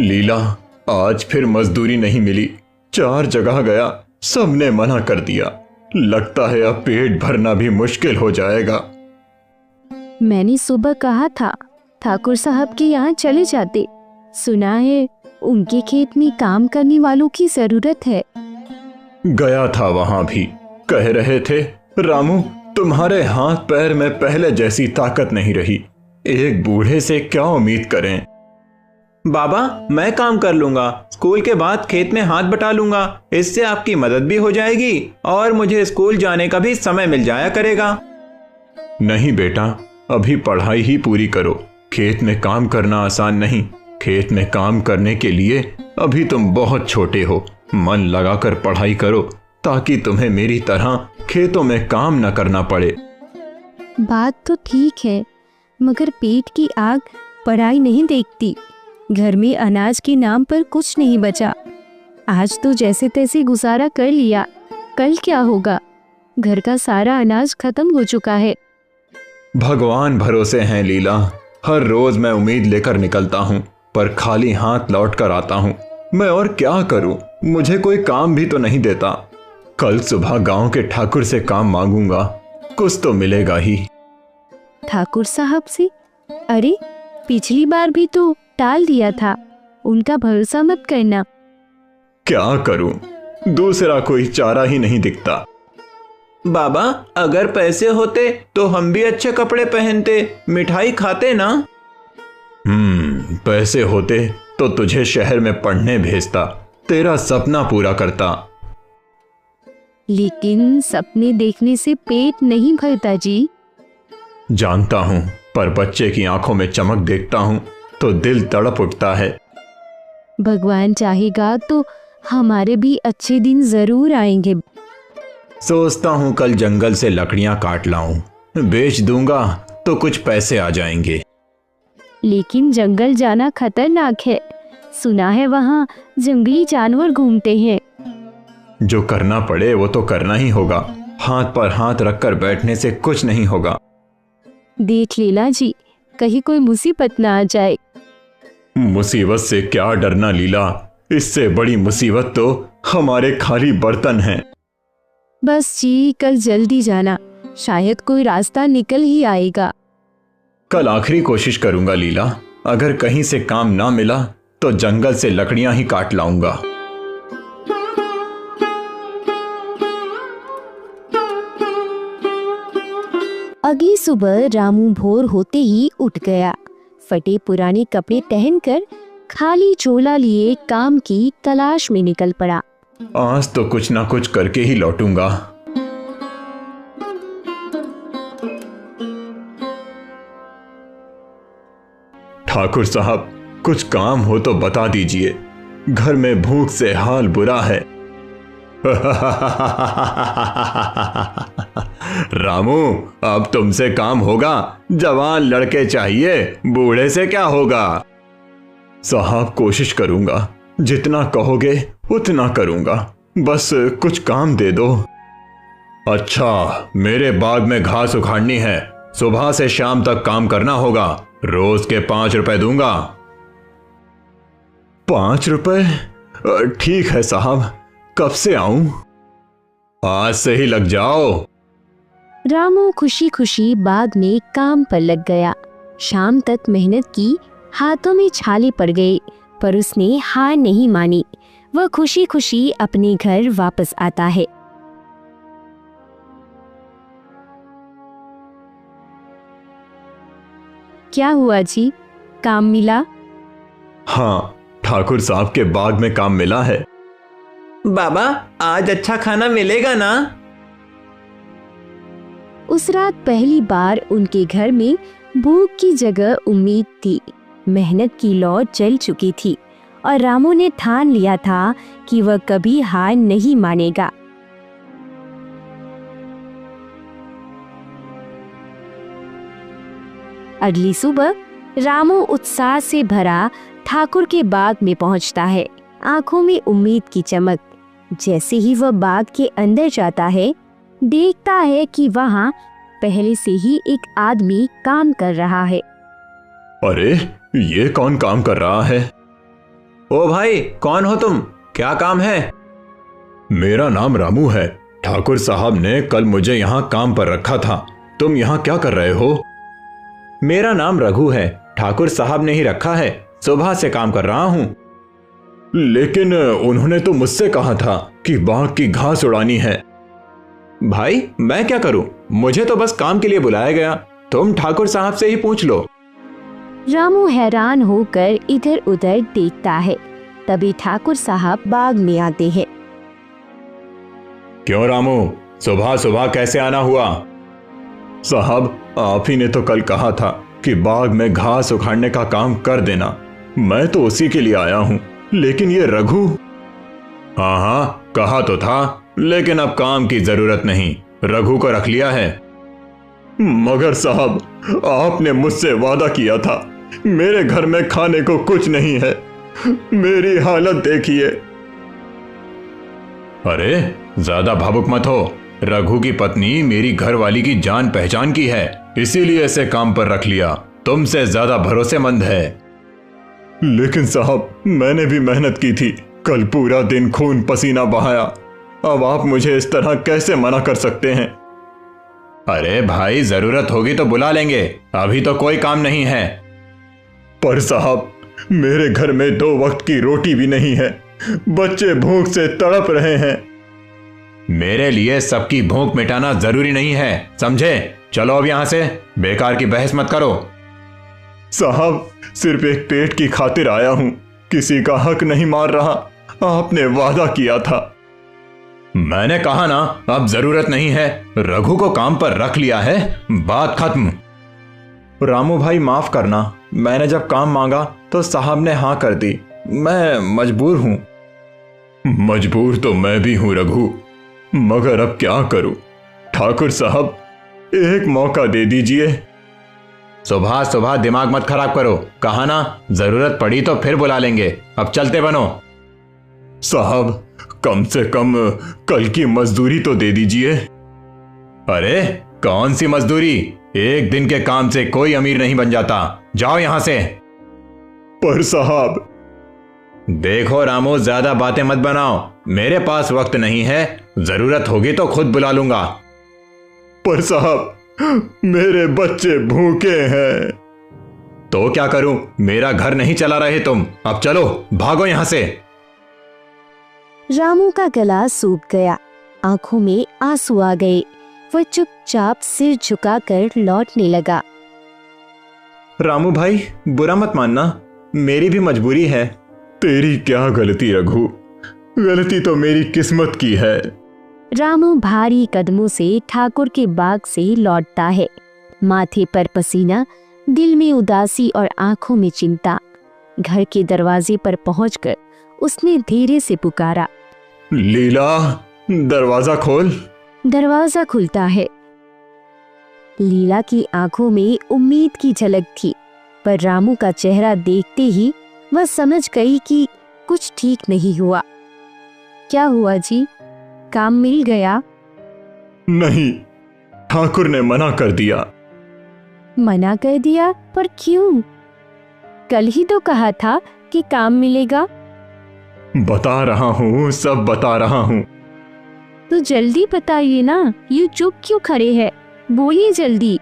लीला, आज फिर मजदूरी नहीं मिली। 4 जगह गया, सबने मना कर दिया। लगता है अब पेट भरना भी मुश्किल हो जाएगा। मैंने सुबह कहा था ठाकुर साहब के यहाँ चले जाते। सुना है उनके खेत में काम करने वालों की जरूरत है। गया था वहां भी, कह रहे थे रामू तुम्हारे हाथ पैर में पहले जैसी ताकत नहीं रही। एक बूढ़े से क्या उम्मीद करें। बाबा, मैं काम कर लूंगा। स्कूल के बाद खेत में हाथ बटा लूंगा। इससे आपकी मदद भी हो जाएगी और मुझे स्कूल जाने का भी समय मिल जाया करेगा। नहीं बेटा, अभी पढ़ाई ही पूरी करो। खेत में काम करना आसान नहीं। खेत में काम करने के लिए अभी तुम बहुत छोटे हो। मन लगाकर पढ़ाई करो ताकि तुम्हें मेरी तरह खेतों में काम न करना पड़े। बात तो ठीक है, मगर पेट की आग पढ़ाई नहीं देखती। घर में अनाज के नाम पर कुछ नहीं बचा। आज तो जैसे तैसे गुजारा कर लिया, कल क्या होगा? घर का सारा अनाज खत्म हो चुका है। भगवान भरोसे हैं लीला। हर रोज मैं उम्मीद लेकर निकलता हूँ, पर खाली हाथ लौट कर आता हूँ। मैं और क्या करूँ? मुझे कोई काम भी तो नहीं देता। कल सुबह गांव के ठाकुर से काम मांगूंगा, कुछ तो मिलेगा ही। ठाकुर साहब से? अरे, पिछली बार भी तो टाल दिया था। उनका भरोसा मत करना। क्या करूं? दूसरा कोई चारा ही नहीं दिखता। बाबा, अगर पैसे होते तो हम भी अच्छे कपड़े पहनते, मिठाई खाते ना। पैसे होते तो तुझे शहर में पढ़ने भेजता, तेरा सपना पूरा करता। लेकिन सपने देखने से पेट नहीं भरता जी। जानता हूं, पर बच्चे की आंखों में चमक देखता हूं तो दिल तड़प उठता है। भगवान चाहेगा तो हमारे भी अच्छे दिन जरूर आएंगे। सोचता हूं कल जंगल से लकड़ियां काट लाऊं, बेच दूंगा तो कुछ पैसे आ जाएंगे। लेकिन जंगल जाना खतरनाक है। सुना है वहाँ जंगली जानवर घूमते हैं। जो करना पड़े वो तो करना ही होगा। हाथ पर हाथ रखकर बैठने से कुछ नहीं होगा। देख लीला जी, कहीं कोई मुसीबत ना आ जाए। मुसीबत से क्या डरना लीला, इससे बड़ी मुसीबत तो हमारे खाली बर्तन हैं। बस जी, कल जल्दी जाना, शायद कोई रास्ता निकल ही आएगा। कल आखिरी कोशिश करूंगा लीला। अगर कहीं से काम ना मिला तो जंगल से लकड़ियां ही काट लाऊंगा। अगली सुबह रामू भोर होते ही उठ गया। फटे पुराने कपड़े पहनकर खाली झोला लिए काम की तलाश में निकल पड़ा। आज तो कुछ ना कुछ करके ही लौटूंगा। ठाकुर साहब, कुछ काम हो तो बता दीजिए। घर में भूख से हाल बुरा है। रामू, अब तुमसे काम होगा। जवान लड़के चाहिए, बूढ़े से क्या होगा। साहब, कोशिश करूंगा। जितना कहोगे उतना करूंगा। बस कुछ काम दे दो। अच्छा, मेरे बाग में घास उखाड़नी है। सुबह से शाम तक काम करना होगा। रोज के 5 रुपए दूंगा। 5 रुपए? ठीक है साहब। कब से आऊं? आज से ही लग जाओ। रामू खुशी खुशी बाग में काम पर लग गया। शाम तक मेहनत की, हाथों में छाले पड़ गए, पर उसने हार नहीं मानी। वह खुशी खुशी अपने घर वापस आता है। क्या हुआ जी, काम मिला? हाँ, ठाकुर साहब के बाग में काम मिला है। बाबा, आज अच्छा खाना मिलेगा ना? उस रात पहली बार उनके घर में भूख की जगह उम्मीद थी। मेहनत की लौ जल चुकी थी और रामू ने ठान लिया था कि वह कभी हार नहीं मानेगा। अगली सुबह रामू उत्साह से भरा ठाकुर के बाग में पहुंचता है, आंखों में उम्मीद की चमक। जैसे ही वह बाग के अंदर जाता है, देखता है कि वहां पहले से ही एक आदमी काम कर रहा है। अरे, ये कौन काम कर रहा है? ओ भाई, कौन हो तुम? क्या काम है? मेरा नाम रामू है। ठाकुर साहब ने कल मुझे यहाँ काम पर रखा था। तुम यहाँ क्या कर रहे हो? मेरा नाम रघु है। ठाकुर साहब ने ही रखा है। सुबह से काम कर रहा हूँ। लेकिन उन्होंने तो मुझसे कहा था कि बाग की घास उड़ानी है। भाई, मैं क्या करूं? मुझे तो बस काम के लिए बुलाया गया। तुम ठाकुर साहब से ही पूछ लो। रामू हैरान होकर इधर उधर देखता है। तभी ठाकुर साहब बाग में आते हैं। क्यों रामू, सुबह सुबह कैसे आना हुआ? साहब, आप ही ने तो कल कहा था कि बाग में घास उखाड़ने का काम कर देना। मैं तो उसी के लिए आया हूँ। लेकिन ये रघु। हाँ हाँ, कहा तो था, लेकिन अब काम की जरूरत नहीं, रघु को रख लिया है। मगर साहब, आपने मुझसे वादा किया था। मेरे घर में खाने को कुछ नहीं है। मेरी हालत देखिए। अरे ज्यादा भावुक मत हो। रघु की पत्नी मेरी घरवाली की जान पहचान की है, इसीलिए इसे काम पर रख लिया। तुमसे ज्यादा भरोसेमंद है। लेकिन साहब, मैंने भी मेहनत की थी। कल पूरा दिन खून पसीना बहाया। अब आप मुझे इस तरह कैसे मना कर सकते हैं? अरे भाई, जरूरत होगी तो बुला लेंगे, अभी तो कोई काम नहीं है। पर साहब, मेरे घर में 2 वक्त की रोटी भी नहीं है। बच्चे भूख से तड़प रहे हैं। मेरे लिए सबकी भूख मिटाना जरूरी नहीं है, समझे? चलो अब यहां से, बेकार की बहस मत करो। साहब, सिर्फ एक पेट की खातिर आया हूं, किसी का हक नहीं मार रहा। आपने वादा किया था। मैंने कहा ना, अब जरूरत नहीं है। रघु को काम पर रख लिया है, बात खत्म। रामू भाई, माफ करना। मैंने जब काम मांगा तो साहब ने हाँ कर दी। मैं मजबूर हूं। मजबूर तो मैं भी हूं रघु, मगर अब क्या करूं? ठाकुर साहब, एक मौका दे दीजिए। सुबह सुबह दिमाग मत खराब करो। कहा ना, जरूरत पड़ी तो फिर बुला लेंगे। अब चलते बनो। साहब, कम से कम कल की मजदूरी तो दे दीजिए। अरे कौन सी मजदूरी? एक दिन के काम से कोई अमीर नहीं बन जाता। जाओ यहां से। पर साहब। देखो रामू, ज्यादा बातें मत बनाओ। मेरे पास वक्त नहीं है, जरूरत होगी तो खुद बुला लूंगा। पर साहब, मेरे बच्चे भूखे हैं। तो क्या करूं? मेरा घर नहीं चला रहे तुम। अब चलो, भागो यहां से। रामू का गला सूख गया, आंखों में आंसू आ गए। वह चुपचाप सिर झुकाकर लौटने लगा। रामू भाई, बुरा मत मानना, मेरी भी मजबूरी है। तेरी क्या गलती रघु? गलती तो मेरी किस्मत की है। रामू भारी कदमों से ठाकुर के बाग से लौटता है। माथे पर पसीना, दिल में उदासी और आंखों में चिंता। घर के दरवाजे पर पहुंचकर उसने धीरे से पुकारा, लीला, दरवाजा खोल। दरवाजा खुलता है। लीला की आंखों में उम्मीद की झलक थी, पर रामू का चेहरा देखते ही वह समझ गई कि कुछ ठीक नहीं हुआ। क्या हुआ जी? काम मिल गया? नहीं, ठाकुर ने मना कर दिया। मना कर दिया? पर क्यों? कल ही तो कहा था कि काम मिलेगा। बता रहा हूँ, सब बता रहा हूँ। तो जल्दी बताइए ना, यूं चुप क्यों खड़े हैं? बोलिए जल्दी।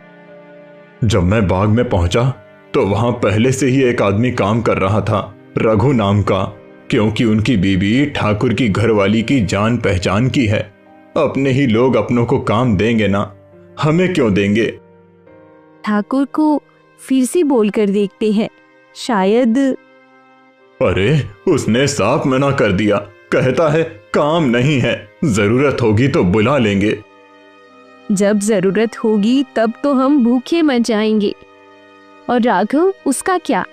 जब मैं बाग में पहुंचा तो वहां पहले से ही एक आदमी काम कर रहा था, रघु नाम का। क्योंकि उनकी बीबी ठाकुर की घरवाली की जान पहचान की है। अपने ही लोग अपनों को काम देंगे ना, हमें क्यों देंगे? ठाकुर को फिर से बोलकर देखते हैं, शायद। अरे, उसने साफ मना कर दिया। कहता है काम नहीं है, जरूरत होगी तो बुला लेंगे। जब जरूरत होगी तब तो हम भूखे मर जाएंगे। और राघव, उसका क्या?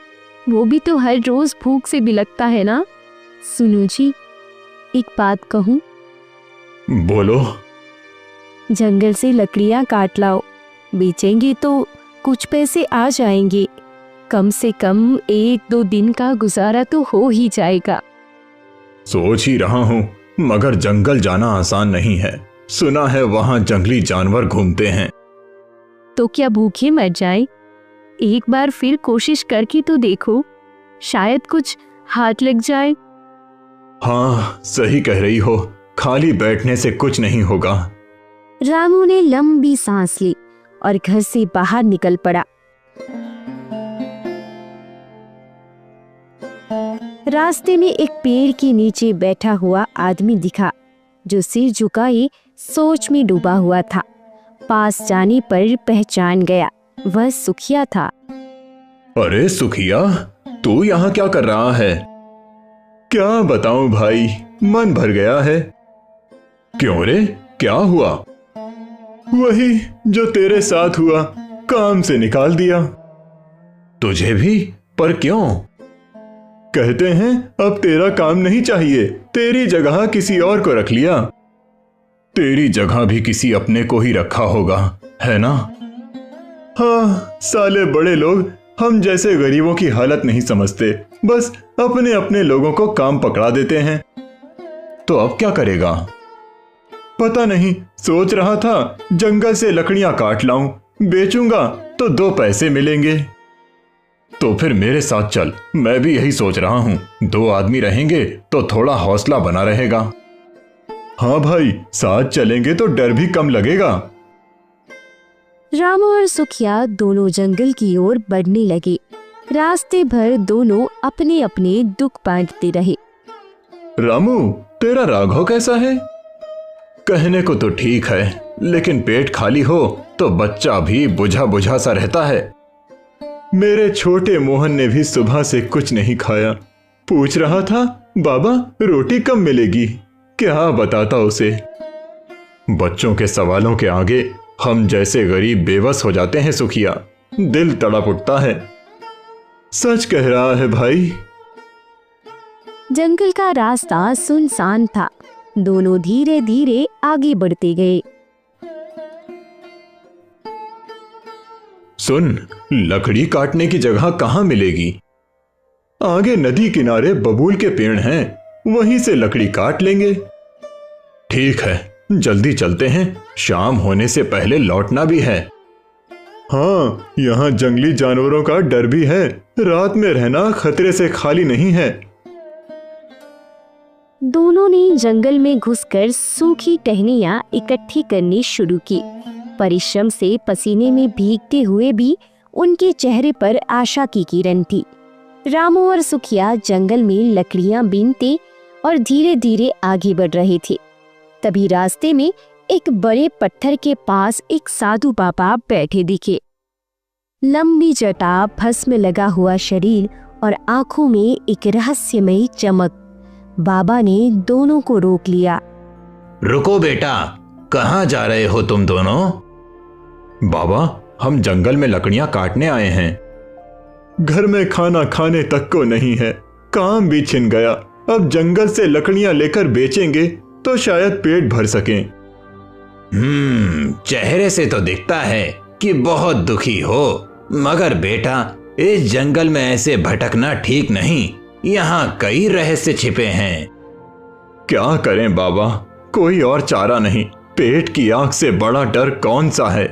वो भी तो हर रोज भूख से बिलखता है ना। सुनो जी, एक बात कहूं? बोलो। जंगल से लकड़ियां काट लाओ, बेचेंगे तो कुछ पैसे आ जाएंगे। कम से कम 1-2 दिन का गुजारा तो हो ही जाएगा। सोच ही रहा हूं, मगर जंगल जाना आसान नहीं है। सुना है वहां जंगली जानवर घूमते हैं। तो क्या भूखे मर जाए? एक बार फिर कोशिश करके तो देखो, शायद कुछ हाथ लग जाए। हाँ, सही कह रही हो, खाली बैठने से कुछ नहीं होगा। रामू ने लंबी सांस ली और घर से बाहर निकल पड़ा। रास्ते में एक पेड़ के नीचे बैठा हुआ आदमी दिखा जो सिर झुकाए सोच में डूबा हुआ था। पास जाने पर पहचान गया, वह सुखिया था। अरे सुखिया, तू यहाँ क्या कर रहा है? क्या बताऊं भाई, मन भर गया है। क्यों रे, क्या हुआ? वही जो तेरे साथ हुआ, काम से निकाल दिया। तुझे भी? पर क्यों? कहते हैं अब तेरा काम नहीं चाहिए, तेरी जगह किसी और को रख लिया। तेरी जगह भी किसी अपने को ही रखा होगा, है ना? हाँ, साले बड़े लोग हम जैसे गरीबों की हालत नहीं समझते, बस अपने अपने लोगों को काम पकड़ा देते हैं। तो अब क्या करेगा? पता नहीं, सोच रहा था जंगल से लकड़ियां काट लाऊं, बेचूंगा तो 2 पैसे मिलेंगे। तो फिर मेरे साथ चल, मैं भी यही सोच रहा हूं। 2 आदमी रहेंगे तो थोड़ा हौसला बना रहेगा। हाँ भाई, साथ चलेंगे तो डर भी कम लगेगा। रामू और सुखिया दोनों जंगल की ओर बढ़ने लगे। रास्ते भर दोनों अपने अपने दुख बांटते रहे। रामू, तेरा राघव कैसा है? कहने को तो ठीक है, लेकिन पेट खाली हो तो बच्चा भी बुझा बुझा सा रहता है। मेरे छोटे मोहन ने भी सुबह से कुछ नहीं खाया। पूछ रहा था बाबा रोटी कब मिलेगी, क्या बताता उसे। बच्चों के सवालों के आगे हम जैसे गरीब बेबस हो जाते हैं सुखिया, दिल तड़प उठता है। सच कह रहा है भाई। जंगल का रास्ता सुनसान था। दोनों धीरे धीरे आगे बढ़ते गए। सुन, लकड़ी काटने की जगह कहाँ मिलेगी? आगे नदी किनारे बबूल के पेड़ हैं, वहीं से लकड़ी काट लेंगे। ठीक है, जल्दी चलते हैं, शाम होने से पहले लौटना भी है। हाँ, यहाँ जंगली जानवरों का डर भी है, रात में रहना खतरे से खाली नहीं है। दोनों ने जंगल में घुसकर सूखी टहनियां इकट्ठी करनी शुरू की। परिश्रम से पसीने में भीगते हुए भी उनके चेहरे पर आशा की किरण थी। रामू और सुखिया जंगल में लकड़ियां बीनते और धीरे धीरे आगे बढ़ रहे थे। तभी रास्ते में एक बड़े पत्थर के पास एक साधु बाबा बैठे दिखे। लंबी जटा, भस्म लगा हुआ शरीर और आंखों में एक रहस्यमयी चमक। बाबा ने दोनों को रोक लिया। रुको बेटा, कहाँ जा रहे हो तुम दोनों? बाबा, हम जंगल में लकड़ियां काटने आए हैं। घर में खाना खाने तक को नहीं है, काम भी छिन गया। अब जंगल से लकड़ियां लेकर बेचेंगे तो शायद पेट भर सकें। चेहरे से तो दिखता है कि बहुत दुखी हो, मगर बेटा इस जंगल में ऐसे भटकना ठीक नहीं। यहाँ कई रहस्य छिपे हैं। क्या करें बाबा, कोई और चारा नहीं। पेट की आंख से बड़ा डर कौन सा है?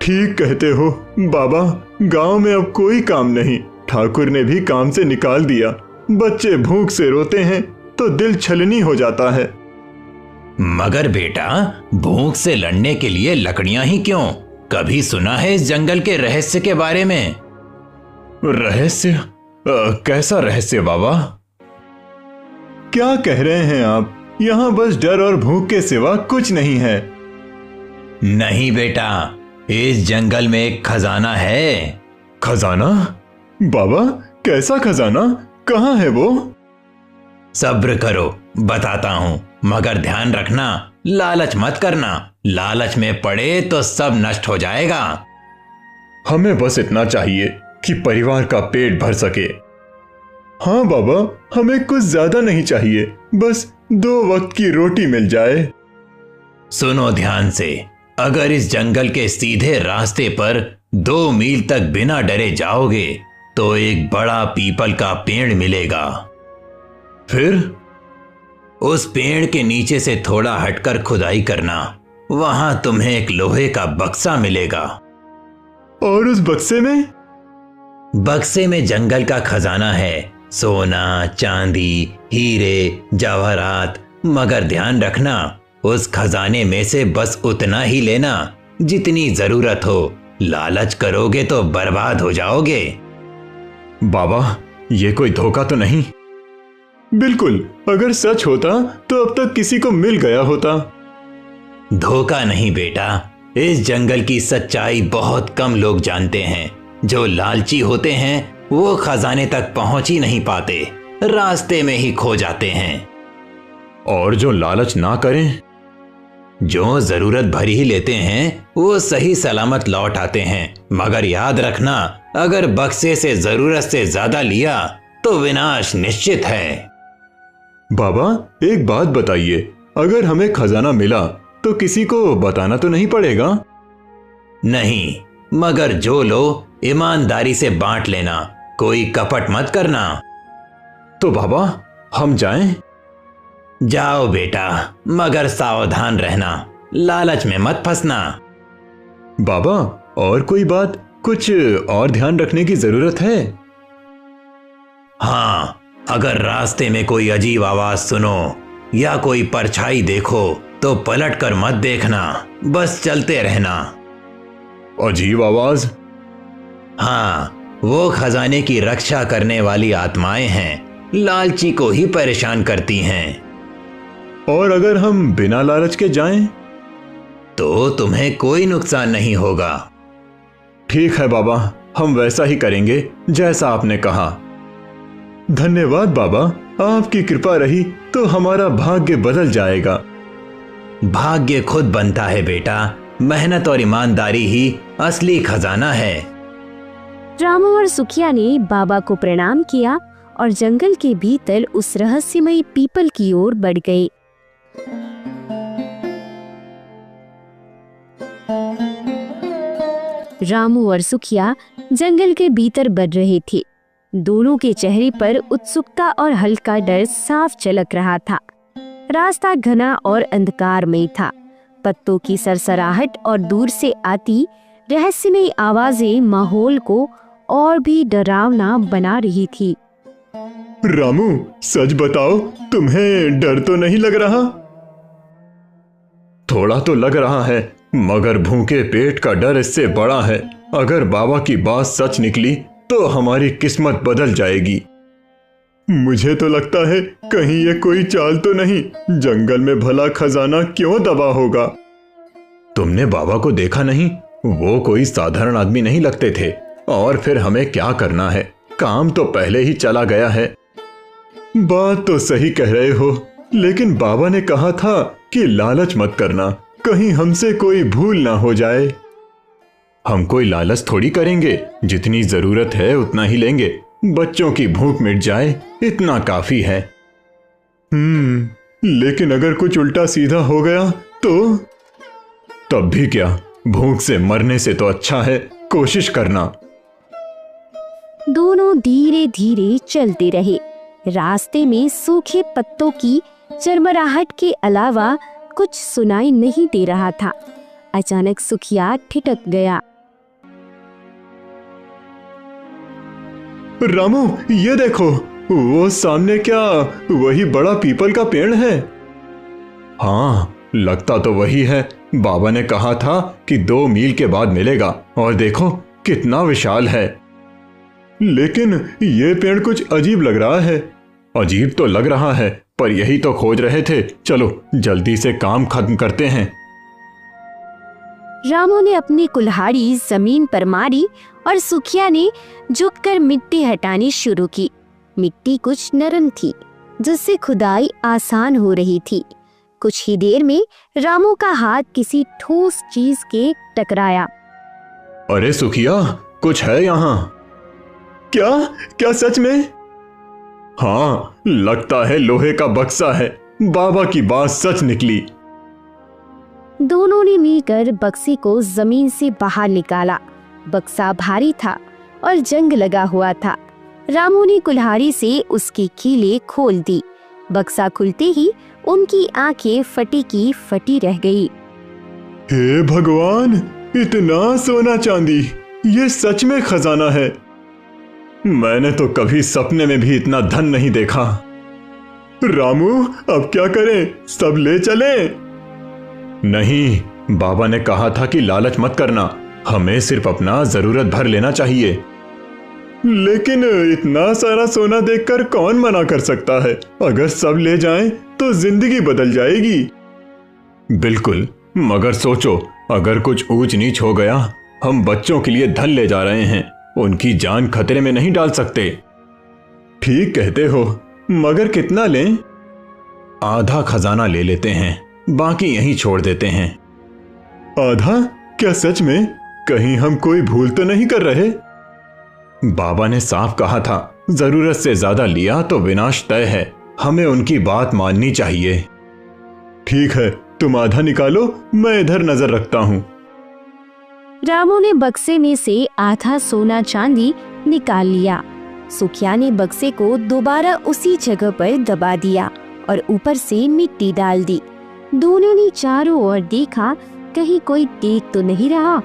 ठीक कहते हो बाबा, गांव में अब कोई काम नहीं। ठाकुर ने भी काम से निकाल दिया। बच्चे भूख से रोते हैं तो दिल छलनी हो जाता है। मगर बेटा, भूख से लड़ने के लिए लकड़ियां ही क्यों? कभी सुना है इस जंगल के रहस्य के बारे में? रहस्य? कैसा रहस्य बाबा? क्या कह रहे हैं आप? यहाँ बस डर और भूख के सिवा कुछ नहीं है। नहीं बेटा, इस जंगल में एक खजाना है। खजाना? बाबा, कैसा खजाना? कहाँ है वो? सब्र करो, बताता हूँ, मगर ध्यान रखना, लालच मत करना। लालच में पड़े तो सब नष्ट हो जाएगा। हमें बस इतना चाहिए कि परिवार का पेट भर सके। हाँ बाबा, हमें कुछ ज्यादा नहीं चाहिए, बस 2 वक्त की रोटी मिल जाए। सुनो ध्यान से, अगर इस जंगल के सीधे रास्ते पर 2 मील तक बिना डरे जाओगे तो एक बड़ा पीपल का पेड़ मिलेगा। फिर उस पेड़ के नीचे से थोड़ा हटकर खुदाई करना, वहां तुम्हें एक लोहे का बक्सा मिलेगा। और उस बक्से में? बक्से में जंगल का खजाना है। सोना, चांदी, हीरे, जवाहरात, मगर ध्यान रखना उस खजाने में से बस उतना ही लेना जितनी जरूरत हो। लालच करोगे तो बर्बाद हो जाओगे। बाबा, ये कोई धोखा तो नहीं? बिल्कुल, अगर सच होता तो अब तक किसी को मिल गया होता। धोखा नहीं बेटा, इस जंगल की सच्चाई बहुत कम लोग जानते हैं। जो लालची होते हैं वो खजाने तक पहुंच ही नहीं पाते, रास्ते में ही खो जाते हैं। और जो लालच ना करें? जो जरूरत भर ही लेते हैं वो सही सलामत लौट आते हैं। मगर याद रखना, अगर बक्से से जरूरत से ज्यादा लिया तो विनाश निश्चित है। बाबा, एक बात बताइए, अगर हमें खजाना मिला तो किसी को बताना तो नहीं पड़ेगा? नहीं, मगर जो लो ईमानदारी से बांट लेना, कोई कपट मत करना। तो बाबा, हम जाएं? जाओ बेटा, मगर सावधान रहना, लालच में मत फंसना। बाबा, और कोई बात, कुछ और ध्यान रखने की जरूरत है? हाँ, अगर रास्ते में कोई अजीब आवाज सुनो या कोई परछाई देखो तो पलट कर मत देखना, बस चलते रहना। अजीब आवाज? हाँ, वो खजाने की रक्षा करने वाली आत्माएं हैं, लालची को ही परेशान करती हैं। और अगर हम बिना लालच के जाएं? तो तुम्हें कोई नुकसान नहीं होगा। ठीक है बाबा, हम वैसा ही करेंगे जैसा आपने कहा। धन्यवाद बाबा, आपकी कृपा रही तो हमारा भाग्य बदल जाएगा। भाग्य खुद बनता है बेटा, मेहनत और ईमानदारी ही असली खजाना है। रामू और सुखिया ने बाबा को प्रणाम किया और जंगल के भीतर उस रहस्यमयी पीपल की ओर बढ़ गए। रामू और सुखिया जंगल के भीतर बढ़ रहे थे। दोनों के चेहरे पर उत्सुकता और हल्का डर साफ झलक रहा था। रास्ता घना और अंधकारमय था। पत्तों की सरसराहट और दूर से आती रहस्यमयी आवाजें माहौल को और भी डरावना बना रही थी। रामू, सच बताओ, तुम्हें डर तो नहीं लग रहा? थोड़ा तो लग रहा है, मगर भूखे पेट का डर इससे बड़ा है। अगर बाबा की बात सच निकली तो हमारी किस्मत बदल जाएगी। मुझे तो लगता है कहीं ये कोई चाल तो नहीं, जंगल में भला खजाना क्यों दबा होगा? तुमने बाबा को देखा नहीं? वो कोई साधारण आदमी नहीं लगते थे। और फिर हमें क्या करना है, काम तो पहले ही चला गया है। बात तो सही कह रहे हो, लेकिन बाबा ने कहा था कि लालच मत करना, कहीं हमसे कोई भूल ना हो जाए। हम कोई लालच थोड़ी करेंगे, जितनी जरूरत है उतना ही लेंगे। बच्चों की भूख मिट जाए, इतना काफी है। लेकिन अगर कुछ उल्टा सीधा हो गया तो? तब भी क्या, भूख से मरने से तो अच्छा है कोशिश करना। दोनों धीरे धीरे चलते रहे। रास्ते में सूखे पत्तों की चरमराहट के अलावा कुछ सुनाई नहीं दे रहा था। अचानक सुखिया ठिठक गया। रामू, ये देखो, वो सामने क्या वही बड़ा पीपल का पेड़ है? हाँ, लगता तो वही है। बाबा ने कहा था कि 2 मील के बाद मिलेगा, और देखो कितना विशाल है। लेकिन ये पेड़ कुछ अजीब लग रहा है। अजीब तो लग रहा है, पर यही तो खोज रहे थे। चलो जल्दी से काम खत्म करते हैं। रामू ने अपनी कुल्हाड़ी जमीन पर मारी और सुखिया ने झुककर मिट्टी हटानी शुरू की। मिट्टी कुछ नरम थी, जिससे खुदाई आसान हो रही थी। कुछ ही देर में रामू का हाथ किसी ठोस चीज के टकराया। अरे सुखिया, कुछ है यहाँ? क्या क्या सच में? हाँ, लगता है लोहे का बक्सा है। बाबा की बात सच निकली। दोनों ने मिलकर बक्से को जमीन से बाहर निकाला। बक्सा भारी था और जंग लगा हुआ था। रामू ने कुल्हाड़ी से उसकी कीलें खोल दी। बक्सा खुलते ही उनकी आंखें फटी की फटी रह गई। हे भगवान, इतना सोना चांदी, ये सच में खजाना है। मैंने तो कभी सपने में भी इतना धन नहीं देखा। रामू, अब क्या करें? सब ले चले? नहीं, बाबा ने कहा था कि लालच मत करना, हमें सिर्फ अपना जरूरत भर लेना चाहिए। लेकिन इतना सारा सोना देखकर कौन मना कर सकता है? अगर सब ले जाएं तो जिंदगी बदल जाएगी। बिल्कुल, मगर सोचो, अगर कुछ ऊंच नीच हो गया, हम बच्चों के लिए धन ले जा रहे हैं, उनकी जान खतरे में नहीं डाल सकते। ठीक कहते हो, मगर कितना लें? आधा खजाना ले लेते हैं, बाकी यहीं छोड़ देते हैं। आधा? क्या सच में? कहीं हम कोई भूल तो नहीं कर रहे? बाबा ने साफ कहा था, जरूरत से ज्यादा लिया तो विनाश तय है, हमें उनकी बात माननी चाहिए। ठीक है, तुम आधा निकालो, मैं इधर नजर रखता हूं। रामू ने बक्से में से आधा सोना चांदी निकाल लिया। सुखिया ने बक्से को दोबारा उसी जगह पर दबा दिया और ऊपर से मिट्टी डाल दी। दोनों ने चारों ओर देखा, कहीं कोई देख तो नहीं रहा।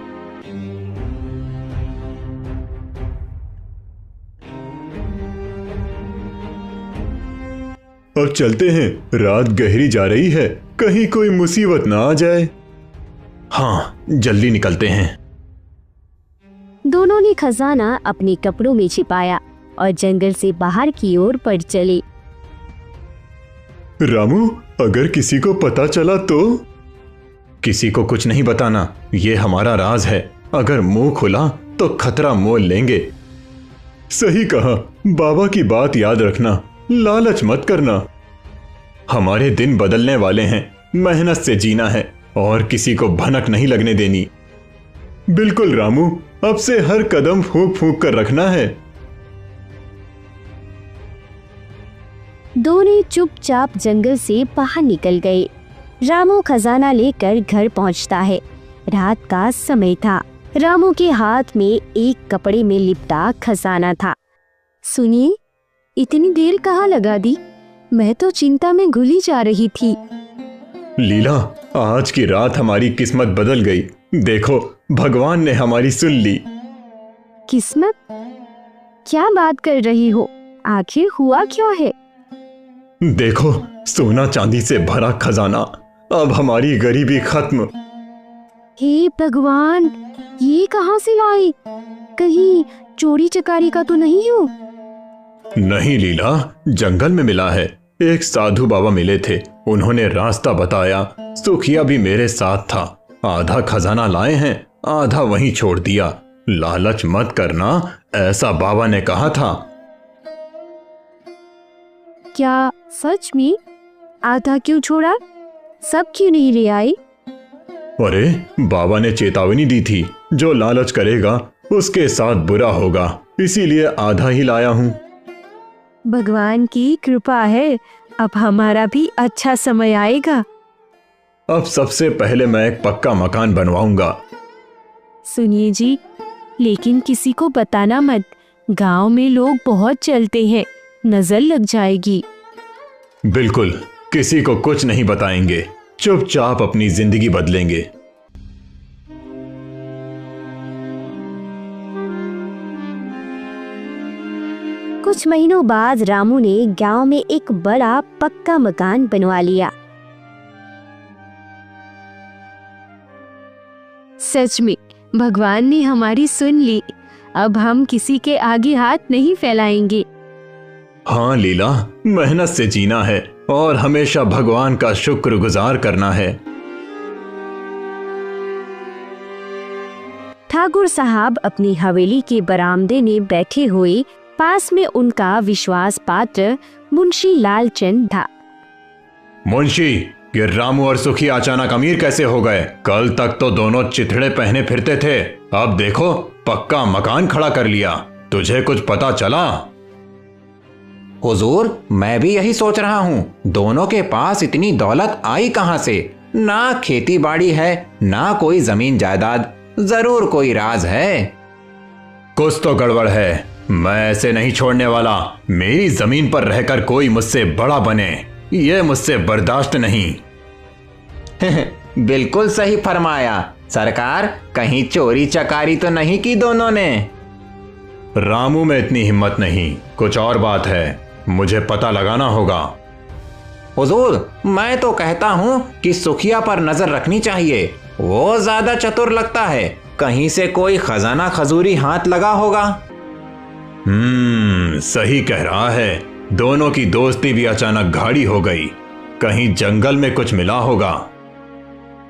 अब चलते हैं, रात गहरी जा रही है, कहीं कोई मुसीबत ना आ जाए। हाँ, जल्दी निकलते हैं। दोनों ने खजाना अपने कपड़ों में छिपाया और जंगल से बाहर की ओर बढ़ चले। रामू, अगर किसी को पता चला तो? किसी को कुछ नहीं बताना, ये हमारा राज है। अगर मुंह खुला तो खतरा मोल लेंगे। सही कहा, बाबा की बात याद रखना, लालच मत करना। हमारे दिन बदलने वाले हैं, मेहनत से जीना है और किसी को भनक नहीं लगने देनी। बिल्कुल रामू, अब से हर कदम फूंक फूंक कर रखना है। दोनों चुपचाप जंगल से बाहर निकल गए। रामू खजाना लेकर घर पहुंचता है। रात का समय था। रामू के हाथ में एक कपड़े में लिपटा खजाना था। सुनिए, इतनी देर कहाँ लगा दी? मैं तो चिंता में घुली जा रही थी। लीला, आज की रात हमारी किस्मत बदल गई। देखो, भगवान ने हमारी सुन ली। किस्मत? क्या बात कर रही हो? आखिर हुआ क्यों है? देखो, सोना चांदी से भरा खजाना, अब हमारी गरीबी खत्म। हे भगवान, ये कहाँ से लाई? कहीं चोरी चकारी का तो नहीं हो? नहीं लीला, जंगल में मिला है। एक साधु बाबा मिले थे, उन्होंने रास्ता बताया। सुखिया भी मेरे साथ था। आधा खजाना लाए हैं, आधा वहीं छोड़ दिया। लालच मत करना, ऐसा बाबा ने कहा था। क्या सच में? आधा क्यों छोड़ा? सब क्यों नहीं ले आए? अरे, बाबा ने चेतावनी दी थी, जो लालच करेगा उसके साथ बुरा होगा, इसीलिए आधा ही लाया हूँ। भगवान की कृपा है, अब हमारा भी अच्छा समय आएगा। अब सबसे पहले मैं एक पक्का मकान बनवाऊंगा। सुनिए जी, लेकिन किसी को बताना मत। गांव में लोग बहुत चलते हैं, नजर लग जाएगी। बिल्कुल, किसी को कुछ नहीं बताएंगे, चुपचाप अपनी जिंदगी बदलेंगे। कुछ महीनों बाद रामू ने गांव में एक बड़ा पक्का मकान बनवा लिया। सच में भगवान ने हमारी सुन ली। अब हम किसी के आगे हाथ नहीं फैलाएंगे। हाँ लीला, मेहनत से जीना है और हमेशा भगवान का शुक्रगुजार करना है। ठाकुर साहब अपनी हवेली के बरामदे में बैठे हुए, पास में उनका विश्वास पात्र मुंशी लालचंद था। मुंशी, ये रामू और सुखी अचानक अमीर कैसे हो गए? कल तक तो दोनों चिथड़े पहने फिरते थे, अब देखो पक्का मकान खड़ा कर लिया। तुझे कुछ पता चला? हुजूर, मैं भी यही सोच रहा हूँ, दोनों के पास इतनी दौलत आई कहाँ से? ना खेती बाड़ी है, ना कोई जमीन जायदाद, जरूर कोई राज है। कुछ तो गड़बड़ है, मैं ऐसे नहीं छोड़ने वाला। मेरी जमीन पर रहकर कोई मुझसे बड़ा बने, ये मुझसे बर्दाश्त नहीं। बिल्कुल सही फरमाया सरकार, कहीं चोरी चकारी तो नहीं की दोनों ने? रामू में इतनी हिम्मत नहीं, कुछ और बात है, मुझे पता लगाना होगा। हुजूर, मैं तो कहता हूँ कि सुखिया पर नजर रखनी चाहिए, वो ज्यादा चतुर लगता है, कहीं से कोई खजाना खजूरी हाथ लगा होगा। सही कह रहा है, दोनों की दोस्ती भी अचानक गाढ़ी हो गई, कहीं जंगल में कुछ मिला होगा।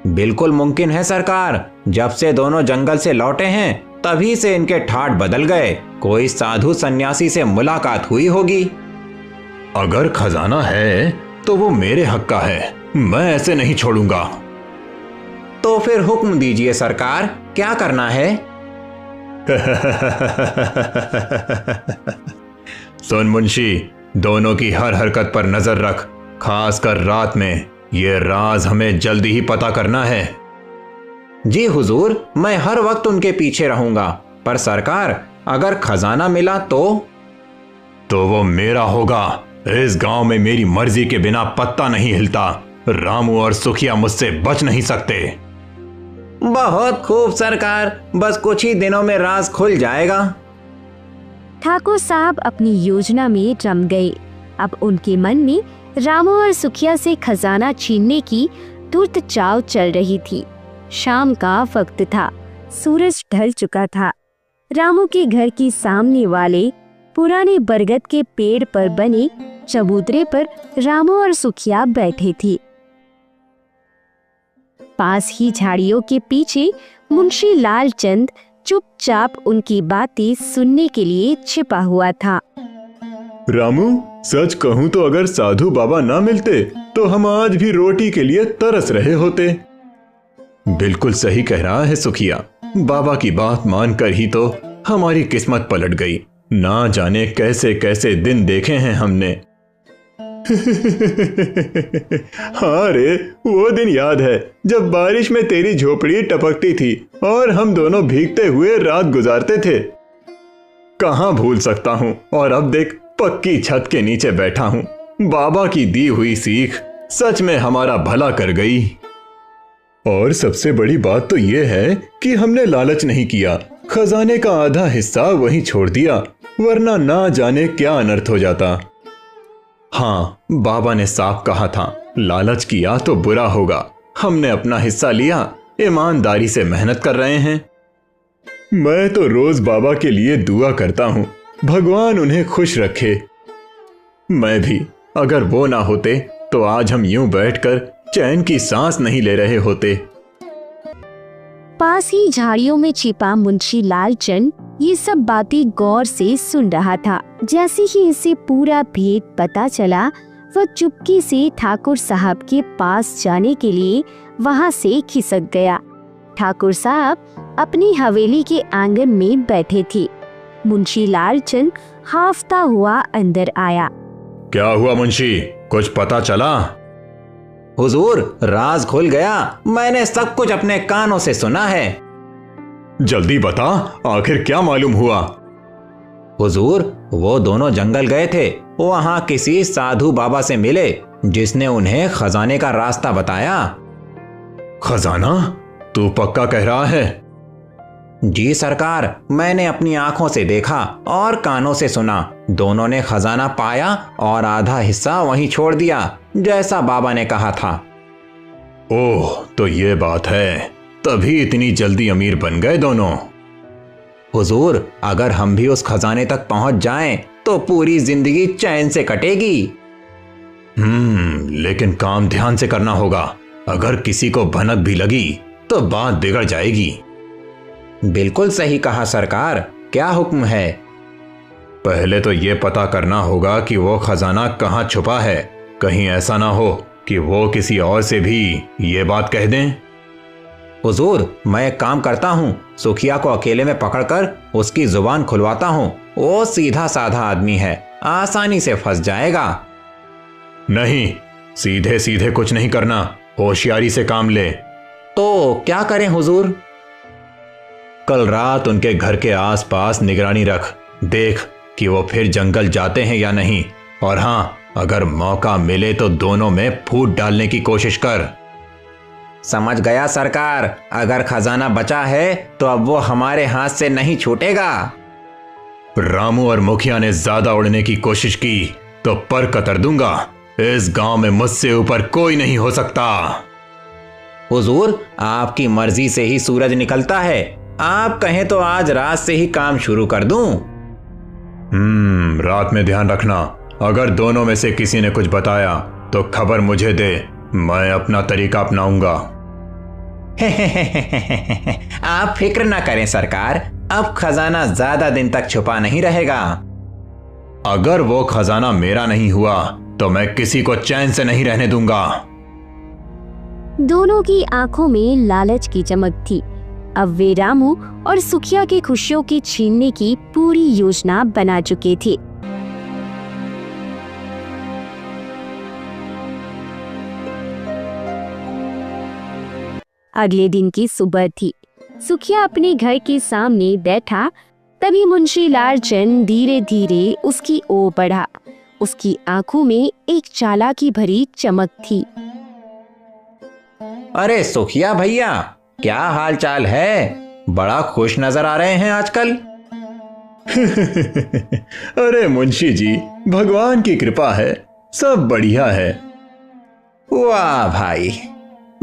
बिल्कुल मुमकिन है सरकार, जब से दोनों जंगल से लौटे हैं तभी से इनके ठाठ बदल गए, कोई साधु सन्यासी से मुलाकात हुई होगी। अगर खजाना है तो वो मेरे हक का है, मैं ऐसे नहीं छोड़ूंगा। तो फिर हुक्म दीजिए सरकार, क्या करना है? सुन मुंशी, दोनों की हर हरकत पर नजर रख, खासकर रात में, ये राज हमें जल्दी ही पता करना है। जी हुजूर, मैं हर वक्त उनके पीछे रहूंगा, पर सरकार अगर खजाना मिला तो वो मेरा होगा। इस गांव में मेरी मर्जी के बिना पत्ता नहीं हिलता, रामू और सुखिया मुझसे बच नहीं सकते। बहुत खूब सरकार, बस कुछ ही दिनों में राज खुल जाएगा। ठाकुर साहब अपनी योजना में जम गए। अब उनके मन में रामू और सुखिया से खजाना छीनने की तुर्त चाव चल रही थी। शाम का वक्त था, सूरज ढल चुका था। रामू के घर के सामने वाले पुराने बरगद के पेड़ पर बने चबूतरे पर रामू और सुखिया बैठे थे। पास ही झाड़ियों के पीछे मुंशी लालचंद चुपचाप उनकी बातें सुनने के लिए छिपा हुआ था। रामू, सच कहूं तो अगर साधु बाबा ना मिलते तो हम आज भी रोटी के लिए तरस रहे होते। बिल्कुल सही कह रहा है सुखिया, बाबा की बात मानकर ही तो हमारी किस्मत पलट गई। ना जाने कैसे कैसे दिन देखे हैं हमने। हाँ रे, वो दिन याद है जब बारिश में तेरी झोपड़ी टपकती थी और हम दोनों भीगते हुए रात गुजारते थे। कहाँ भूल सकता हूँ। और अब देख, पक्की छत के नीचे बैठा हूँ। बाबा की दी हुई सीख सच में हमारा भला कर गई। और सबसे बड़ी बात तो ये है कि हमने लालच नहीं किया, खजाने का आधा हिस्सा वहीं छोड़ दिया, वरना ना जाने क्या अनर्थ हो जाता। हाँ, बाबा ने साफ कहा था, लालच किया तो बुरा होगा। हमने अपना हिस्सा लिया, ईमानदारी से मेहनत कर रहे हैं। मैं तो रोज बाबा के लिए दुआ करता हूँ, भगवान उन्हें खुश रखे। मैं भी, अगर वो ना होते तो आज हम यूं बैठकर चैन की सांस नहीं ले रहे होते। पास ही झाड़ियों में छिपा मुंशी लालचंद ये सब बातें गौर से सुन रहा था। जैसे ही इसे पूरा भेद पता चला, वह चुपके से ठाकुर साहब के पास जाने के लिए वहां से खिसक गया। ठाकुर साहब अपनी हवेली के आंगन में बैठे थे। मुंशी लालचंद हाफता हुआ अंदर आया। क्या हुआ मुंशी, कुछ पता चला? हुजूर, राज खुल गया, मैंने सब कुछ अपने कानों से सुना है। जल्दी बता, आखिर क्या मालूम हुआ? हुजूर, वो दोनों जंगल गए थे, वहां किसी साधु बाबा से मिले जिसने उन्हें खजाने का रास्ता बताया। खजाना? तू पक्का कह रहा है? जी सरकार, मैंने अपनी आंखों से देखा और कानों से सुना। दोनों ने खजाना पाया और आधा हिस्सा वहीं छोड़ दिया, जैसा बाबा ने कहा था। ओह, तो ये बात है, तभी इतनी जल्दी अमीर बन गए दोनों। हुजूर, अगर हम भी उस खजाने तक पहुंच जाएं, तो पूरी जिंदगी चैन से कटेगी। लेकिन काम ध्यान से करना होगा, अगर किसी को भनक भी लगी तो बात बिगड़ जाएगी। बिल्कुल सही कहा सरकार, क्या हुक्म है? पहले तो ये पता करना होगा कि वो खजाना कहाँ छुपा है, कहीं ऐसा ना हो कि वो किसी और से भी ये बात कह दें। हुजूर, मैं एक काम करता हूँ, सुखिया को अकेले में पकड़कर उसकी जुबान खुलवाता हूँ। वो सीधा साधा आदमी है, आसानी से फंस जाएगा। नहीं, सीधे सीधे कुछ नहीं करना, होशियारी से काम ले। तो क्या करें हुजूर? कल रात उनके घर के आसपास निगरानी रख, देख कि वो फिर जंगल जाते हैं या नहीं। और हाँ, अगर मौका मिले तो दोनों में फूट डालने की कोशिश कर। समझ गया सरकार, अगर खजाना बचा है तो अब वो हमारे हाथ से नहीं छूटेगा। रामू और मुखिया ने ज्यादा उड़ने की कोशिश की तो पर कतर दूंगा। इस गांव में मुझसे ऊपर कोई नहीं हो सकता। हुजूर, आपकी मर्जी से ही सूरज निकलता है। आप कहें तो आज रात से ही काम शुरू कर दूं। रात में ध्यान रखना, अगर दोनों में से किसी ने कुछ बताया तो खबर मुझे दे, मैं अपना तरीका अपनाऊंगा। आप फिक्र ना करें सरकार, अब खजाना ज्यादा दिन तक छुपा नहीं रहेगा। अगर वो खजाना मेरा नहीं हुआ तो मैं किसी को चैन से नहीं रहने दूंगा। दोनों की आंखों में लालच की चमक थी। अब वे रामू और सुखिया की खुशियों की छीनने की पूरी योजना बना चुके थे। अगले दिन की सुबह थी। सुखिया अपने घर के सामने बैठा, तभी मुंशी लालचंद धीरे धीरे उसकी ओर बढ़ा। उसकी आंखों में एक चालाकी भरी चमक थी। अरे सुखिया भैया, क्या हाल चाल है? बड़ा खुश नजर आ रहे हैं आजकल। अरे मुंशी जी, भगवान की कृपा है, सब बढ़िया है। वाह भाई,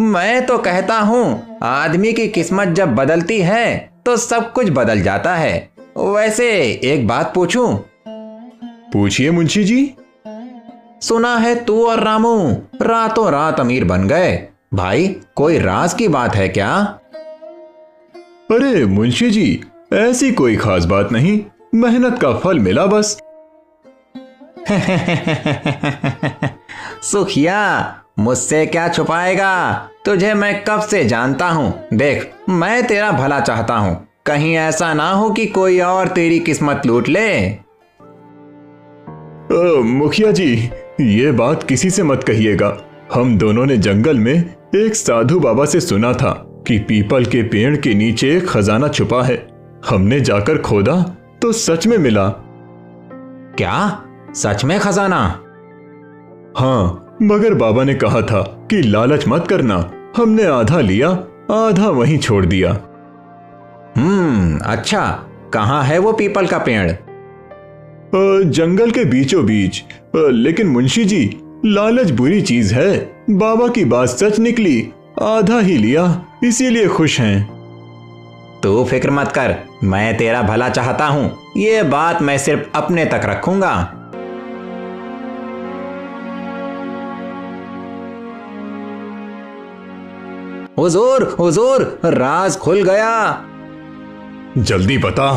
मैं तो कहता हूँ आदमी की किस्मत जब बदलती है तो सब कुछ बदल जाता है। वैसे एक बात पूछूं? पूछिए मुंशी जी। सुना है तू और रामू रातों रात अमीर बन गए। भाई, कोई राज की बात है क्या? अरे मुंशी जी, ऐसी कोई खास बात नहीं, मेहनत का फल मिला बस। सुखिया, मुझसे क्या छुपाएगा? तुझे मैं कब से जानता हूँ। देख, मैं तेरा भला चाहता हूँ, कहीं ऐसा ना हो कि कोई और तेरी किस्मत लूट ले। मुखिया जी, ये बात किसी से मत कहिएगा। हम दोनों ने जंगल में एक साधु बाबा से सुना था कि पीपल के पेड़ के नीचे एक खजाना छुपा है। हमने जाकर खोदा तो सच में मिला। क्या? सच में खजाना? हाँ, मगर बाबा ने कहा था कि लालच मत करना। हमने आधा लिया, आधा वहीं छोड़ दिया। अच्छा, कहाँ है वो पीपल का पेड़? जंगल के बीचों बीच। लेकिन मुंशी जी, लालच बुरी चीज है। बाबा की बात सच निकली, आधा ही लिया, इसीलिए खुश हैं। तू फिक्र मत कर, मैं तेरा भला चाहता हूँ। ये बात मैं सिर्फ अपने तक रखूंगा। हुजूर, हुजूर, राज खुल गया। जल्दी बता।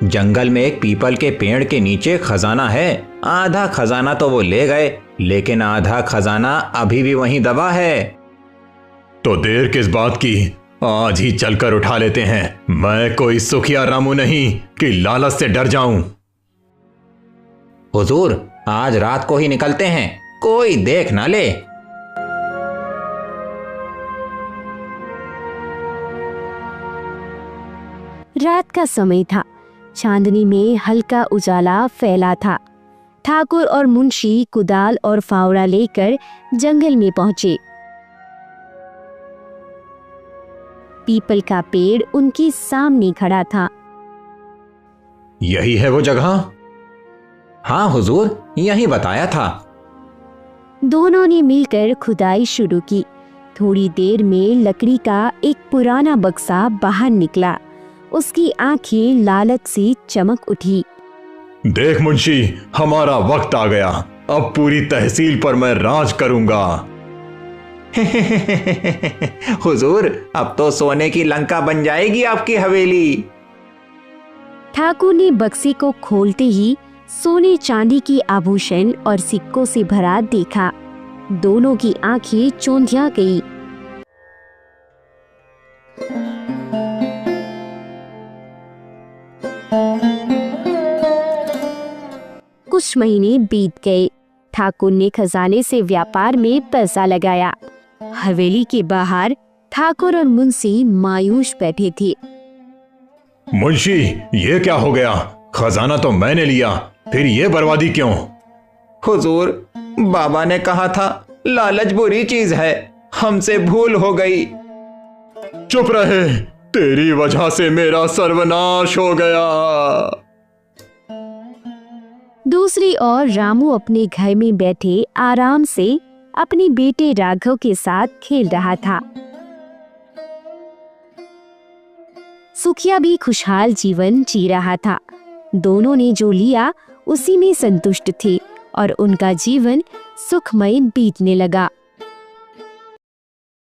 जंगल में एक पीपल के पेड़ के नीचे खजाना है। आधा खजाना तो वो ले गए, लेकिन आधा खजाना अभी भी वहीं दबा है। तो देर किस बात की, आज ही चलकर उठा लेते हैं। मैं कोई सुखिया रामू नहीं कि लालच से डर जाऊं। हुजूर, आज रात को ही निकलते हैं, कोई देख ना ले। रात का समय था। चांदनी में हल्का उजाला फैला था। ठाकुर और मुंशी कुदाल और फावड़ा लेकर जंगल में पहुंचे। पीपल का पेड़ उनके सामने खड़ा था। यही है वो जगह? हाँ हुजूर, यही बताया था। दोनों ने मिलकर खुदाई शुरू की। थोड़ी देर में लकड़ी का एक पुराना बक्सा बाहर निकला। उसकी आंखें लालच से चमक उठी। देख मुंशी, हमारा वक्त आ गया। अब पूरी तहसील पर मैं राज करूंगा। हुजूर, अब तो सोने की लंका बन जाएगी आपकी हवेली। ठाकुर ने बक्से को खोलते ही सोने चांदी की आभूषण और सिक्कों से भरा देखा। दोनों की आंखें चौंधिया गई। कुछ महीने बीत गए। ठाकुर ने खजाने से व्यापार में पैसा लगाया। हवेली के बाहर ठाकुर और मुंशी मायूस बैठे थे। मुंशी, ये क्या हो गया? खजाना तो मैंने लिया, फिर ये बर्बादी क्यों? हुजूर, बाबा ने कहा था लालच बुरी चीज है, हमसे भूल हो गई। चुप रहे, तेरी वजह से मेरा सर्वनाश हो गया। दूसरी ओर रामू अपने घर में बैठे आराम से अपने बेटे राघव के साथ खेल रहा था। सुखिया भी खुशहाल जीवन जी रहा था। दोनों ने जो लिया उसी में संतुष्ट थे और उनका जीवन सुखमय बीतने लगा।